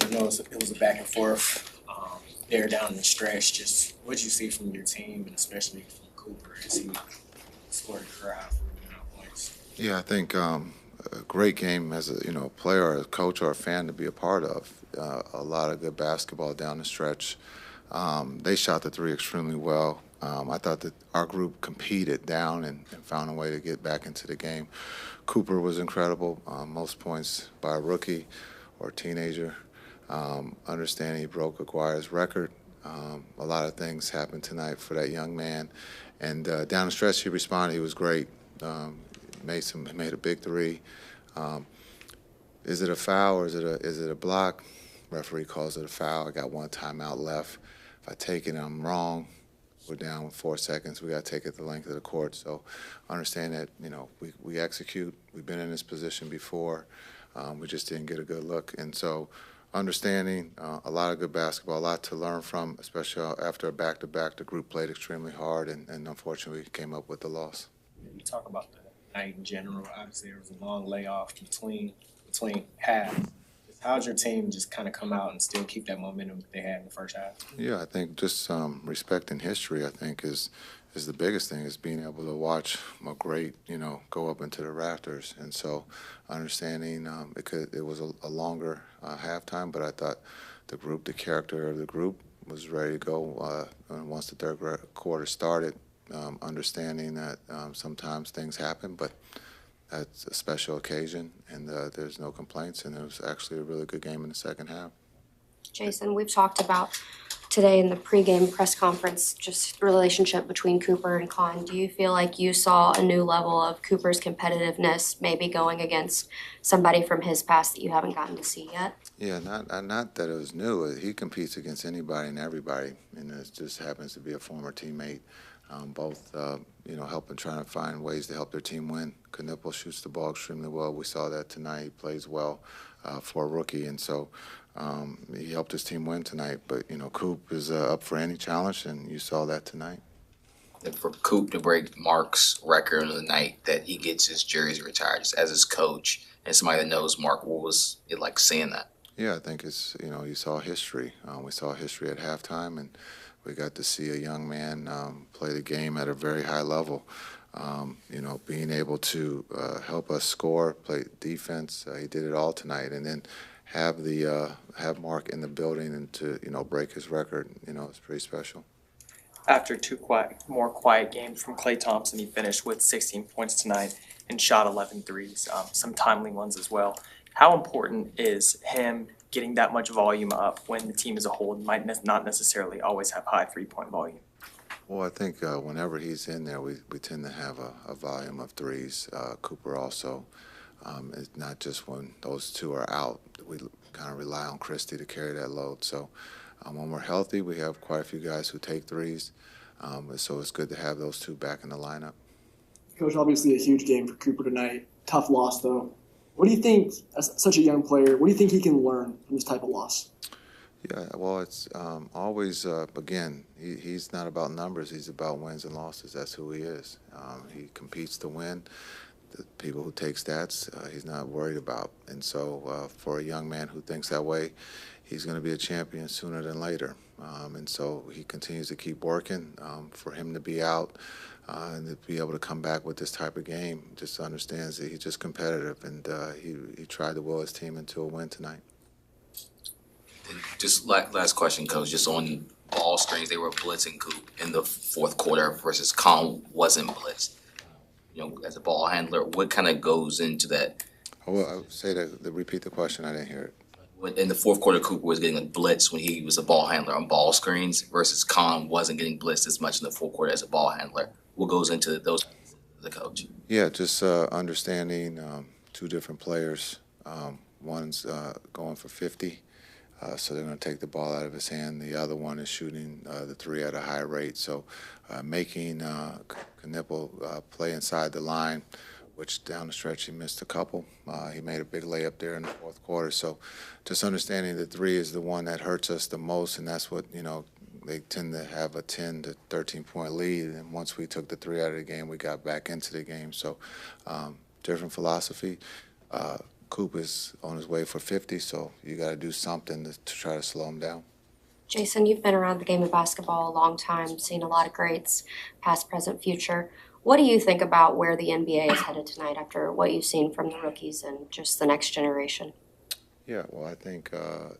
I know it was a back and forth there down the stretch. Just what did you see from your team, and especially from Cooper as he scored a career high for points? Yeah, I think a great game as a player, or a coach, or a fan to be a part of. A lot of good basketball down the stretch. They shot the three extremely well. I thought that our group competed down and found a way to get back into the game. Cooper was incredible. Most points by a rookie or teenager. Understanding he broke Aguirre's record. A lot of things happened tonight for that young man. And down the stretch, he responded. He was great. Made a big three. Is it a foul or is it a block? Referee calls it a foul. I got one timeout left. If I take it and I'm wrong, we're down with 4 seconds. We got to take it the length of the court. So understand that we execute. We've been in this position before. We just didn't get a good look. And so understanding a lot of good basketball, a lot to learn from, especially after a back-to-back. The group played extremely hard and unfortunately came up with the loss. You talk about the night in general. Obviously, there was a long layoff between halves. How'd your team just kind of come out and still keep that momentum that they had in the first half? Yeah, I think just respecting history, I think, is the biggest thing, is being able to watch a great, go up into the rafters. And so understanding it was a longer halftime, but I thought the character of the group was ready to go once the third quarter started, understanding that sometimes things happen, but that's a special occasion, and there's no complaints, and it was actually a really good game in the second half. Jason, we've talked about today in the pregame press conference just the relationship between Cooper and Con. Do you feel like you saw a new level of Cooper's competitiveness maybe going against somebody from his past that you haven't gotten to see yet? Yeah, not that it was new. He competes against anybody and everybody, and it just happens to be a former teammate. Both, helping, trying to find ways to help their team win. Knipple shoots the ball extremely well. We saw that tonight. He plays well for a rookie, and so he helped his team win tonight. But, Coop is up for any challenge, and you saw that tonight. For Coop to break Mark's record on the night that he gets his jersey retired, just as his coach and somebody that knows Mark, what was it like seeing that? Yeah, I think it's, you saw history. We saw history at halftime, and we got to see a young man play the game at a very high level. Being able to help us score, play defense, he did it all tonight. And then have Mark in the building and to break his record, it's pretty special. After two more quiet games from Klay Thompson, he finished with 16 points tonight and shot 11 threes, some timely ones as well. How important is him getting that much volume up when the team as a whole might not necessarily always have high three-point volume? Well, I think whenever he's in there, we tend to have a volume of threes. Cooper also. It's not just when those two are out. We kind of rely on Christie to carry that load. So when we're healthy, we have quite a few guys who take threes. So it's good to have those two back in the lineup. Coach, obviously a huge game for Cooper tonight. Tough loss, though. What do you think, as such a young player, what do you think he can learn from this type of loss? Yeah, well, it's always, again, he's not about numbers. He's about wins and losses. That's who he is. He competes to win. The people who take stats, he's not worried about. And so for a young man who thinks that way, he's going to be a champion sooner than later. And so he continues to keep working. For him to be out and to be able to come back with this type of game, just understands that he's just competitive, and he tried to will his team into a win tonight. Just last question, Coach, just on ball screens, they were blitzing Coop in the fourth quarter versus Con wasn't blitzed. As a ball handler, what kind of goes into that? Oh, I would say that, repeat the question. I didn't hear it. In the fourth quarter, Cooper was getting a blitz when he was a ball handler on ball screens versus Con wasn't getting blitzed as much in the fourth quarter as a ball handler. What goes into those, the coach? Yeah, just understanding two different players. One's going for 50, so they're going to take the ball out of his hand. The other one is shooting the three at a high rate. So making Knipple play inside the line, which down the stretch he missed a couple. He made a big layup there in the fourth quarter. So just understanding the three is the one that hurts us the most, and that's what, they tend to have a 10 to 13-point lead. And once we took the three out of the game, we got back into the game. So different philosophy. Coop is on his way for 50, so you got to do something to try to slow him down. Jason, you've been around the game of basketball a long time, seen a lot of greats, past, present, future. What do you think about where the NBA is headed tonight after what you've seen from the rookies and just the next generation? Yeah, well, I think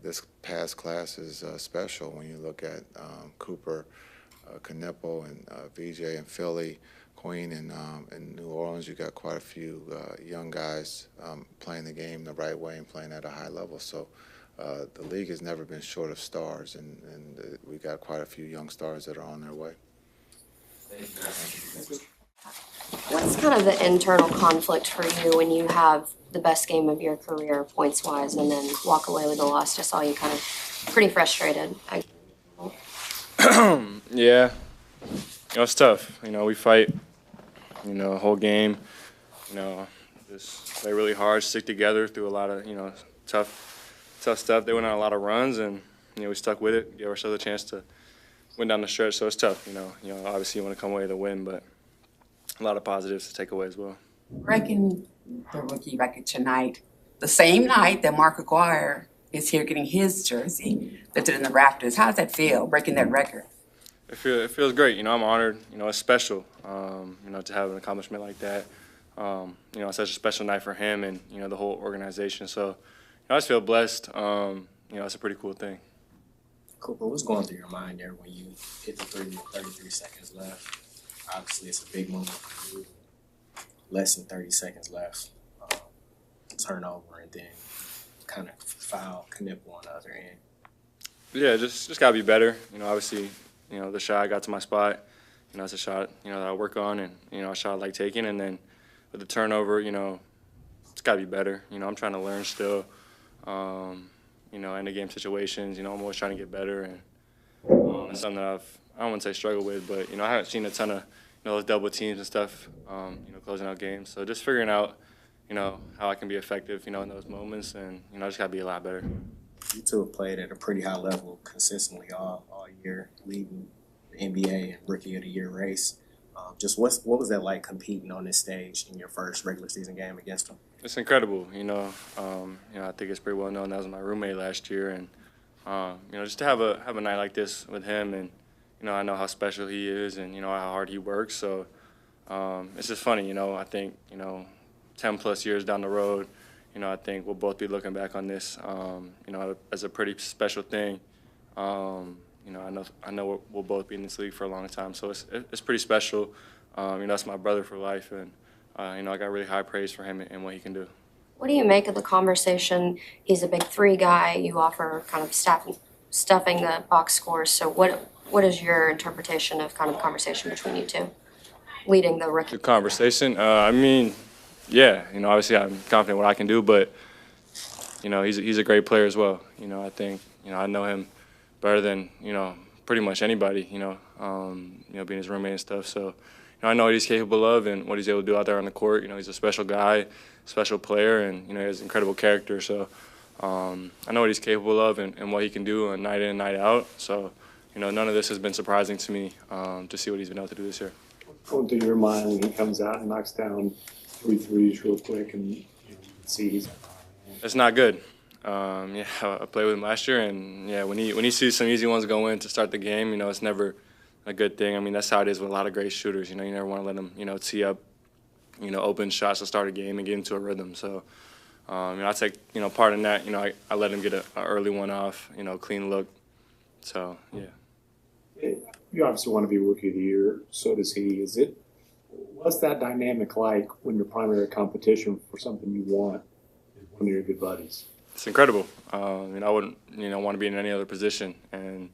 this past class is special when you look at Cooper, Kneppel, and VJ in Philly, Queen in New Orleans. You got quite a few young guys playing the game the right way and playing at a high level. So the league has never been short of stars, and we got quite a few young stars that are on their way. What's kind of the internal conflict for you when you have the best game of your career points-wise and then walk away with a loss? Just saw you kind of pretty frustrated. Yeah, it's tough. We fight, the whole game. Just play really hard, stick together through a lot of, tough stuff. They went on a lot of runs, and we stuck with it, gave ourselves a chance to win down the stretch. So it's tough. Obviously you want to come away with a win, but a lot of positives to take away as well. Breaking the rookie record tonight, the same night that Mark Aguirre is here getting his jersey lifted in the rafters. How does that feel, breaking that record? It feels great. I'm honored. It's special, to have an accomplishment like that. It's such a special night for him and, the whole organization. So, I just feel blessed. It's a pretty cool thing. Cooper, what's going through your mind there when you hit the 3 with 33 seconds left? Obviously, it's a big moment for you. Less than 30 seconds left. Turnover and then kind of foul, Kneppel on the other end. Yeah, just got to be better. Obviously, the shot got to my spot. It's a shot, that I work on and, a shot I like taking. And then with the turnover, it's got to be better. I'm trying to learn still, end of game situations. I'm always trying to get better. And it's something that I don't want to say struggle with, but, I haven't seen a ton of, those double teams and stuff, closing out games. So just figuring out, how I can be effective, in those moments. And, I just got to be a lot better. You two have played at a pretty high level consistently all year, leading the NBA and Rookie of the Year race. Just what was that like competing on this stage in your first regular season game against them? It's incredible, I think it's pretty well known. That was my roommate last year, and just to have a night like this with him, and I know how special he is, and how hard he works. So it's just funny, I think 10 plus years down the road, I think we'll both be looking back on this, as a pretty special thing. I know we'll both be in this league for a long time, so it's pretty special. That's my brother for life, and I got really high praise for him and what he can do. What do you make of the conversation? He's a big three guy. You offer kind of stuffing the box scores. So what is your interpretation of kind of conversation between you two, leading the rookie? The conversation, yeah, obviously I'm confident what I can do, but he's a great player as well. I think I know him better than pretty much anybody. Being his roommate and stuff. So I know what he's capable of and what he's able to do out there on the court. He's a special guy, special player, and he has incredible character. So I know what he's capable of and what he can do night in and night out. So none of this has been surprising to me to see what he's been able to do this year. Going through your mind when he comes out and knocks down 3 threes real quick and see he's. It's not good. I played with him last year, and when he sees some easy ones go in to start the game, it's never a good thing. That's how it is with a lot of great shooters. You never want to let them, tee up, open shots to start a game and get into a rhythm. So, I take, part in that. I let him get an early one off, clean look. So, yeah. You obviously want to be Rookie of the Year. So does he. What's that dynamic like when your primary competition for something you want is one of your good buddies? It's incredible. I wouldn't, want to be in any other position. And,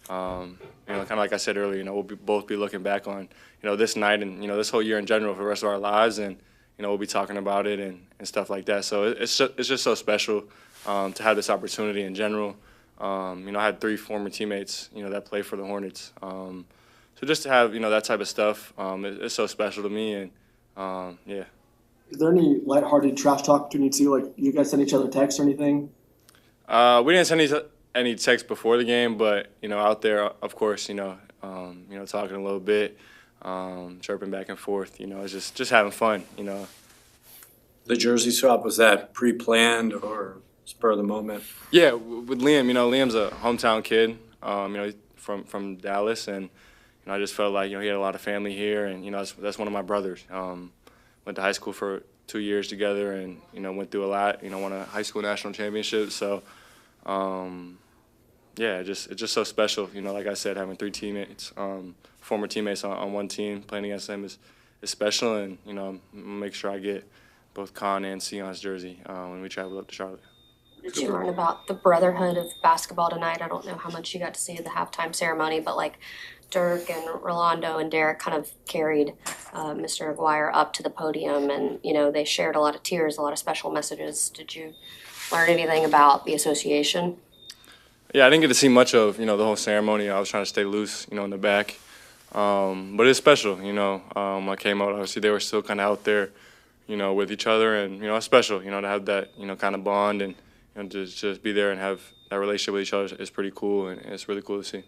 kind of like I said earlier, we'll both be looking back on, this night and, this whole year in general for the rest of our lives. And, we'll be talking about it and stuff like that. So it's just so special to have this opportunity in general. I had 3 former teammates, that play for the Hornets. So just to have, that type of stuff, it's so special to me. And, yeah. Is there any lighthearted trash talk between you two? Like, you guys send each other texts or anything? We didn't send any texts before the game, but out there, of course, talking a little bit, chirping back and forth. It's just having fun. The jersey swap, was that pre-planned or spur of the moment? Yeah, with Liam, Liam's a hometown kid, he's from Dallas, and I just felt like he had a lot of family here, and that's one of my brothers. Went to high school for 2 years together, and went through a lot. Won a high school national championship, so yeah, it's just so special. Like I said, having 3 teammates, former teammates on one team, playing against them is special, and I'm gonna make sure I get both Con and Sion's jersey when we travel up to Charlotte. What did you learn about the brotherhood of basketball tonight? I don't know how much you got to see at the halftime ceremony, but like Dirk and Rolando and Derek kind of carried Mr. Aguirre up to the podium, and they shared a lot of tears, a lot of special messages. Did you learn anything about the association? Yeah, I didn't get to see much of the whole ceremony. I was trying to stay loose, in the back, but it's special. I came out, obviously they were still kind of out there, with each other, and it's special, to have that kind of bond, and just be there and have that relationship with each other is pretty cool, and it's really cool to see.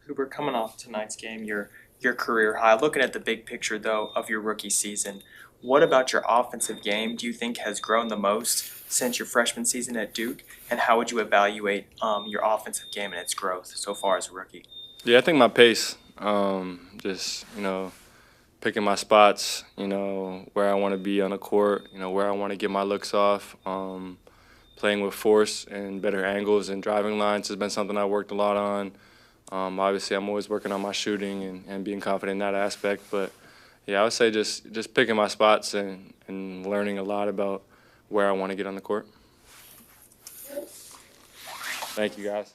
Cooper, coming off tonight's game, your career high. Looking at the big picture, though, of your rookie season, what about your offensive game do you think has grown the most since your freshman season at Duke, and how would you evaluate your offensive game and its growth so far as a rookie? Yeah, I think my pace, just picking my spots, where I want to be on the court, where I want to get my looks off. Playing with force and better angles and driving lines has been something I worked a lot on. Obviously, I'm always working on my shooting and being confident in that aspect. But, yeah, I would say just picking my spots and learning a lot about where I want to get on the court. Thank you, guys.